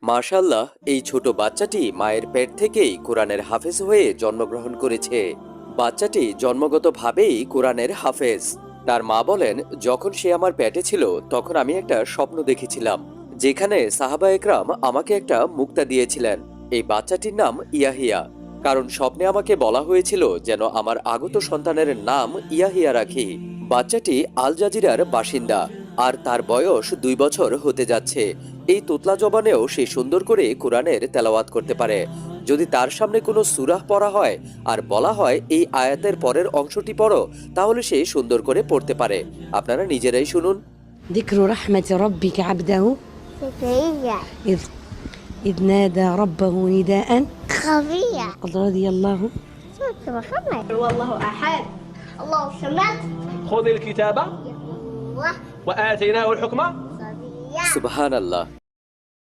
মাশাআল্লাহ, এই ছোট বাচ্চাটি মায়ের পেট থেকেই কোরআনের হাফেজ হয়ে জন্মগ্রহণ করেছে। বাচ্চাটি জন্মগতভাবেই কোরআনের হাফেজ। তার মা বলেন, যখন সে আমার পেটে ছিল তখন আমি একটা স্বপ্ন দেখেছিলাম, যেখানে সাহাবা একরাম আমাকে একটা মুক্তা দিয়েছিলেন। এই বাচ্চাটির নাম ইয়াহিয়া, কারণ স্বপ্নে আমাকে বলা হয়েছিল যেন আমার আগত সন্তানের নাম ইয়াহিয়া রাখি। বাচ্চাটি আল জাজিরার বাসিন্দা, আর তার বয়স 2 বছর হতে যাচ্ছে। এই তোতলা জবানেও সে সুন্দর করে কোরআনের তেলাওয়াত করতে পারে। যদি তার সামনে কোনো সূরা পড়া হয় আর বলা হয় এই আয়াতের পরের অংশটি পড়ো, তাহলে সে সুন্দর করে পড়তে পারে। আপনারা নিজেরাই শুনুন। ذكر رحمة ربك عبده زكريا إذ إذ نادى ربه نداء خفية قد رضي الله سورة محمد والله أحد الله الصمد خذ الكتاب الله وآتيناه الحكم صبية সুবহানাল্লাহ।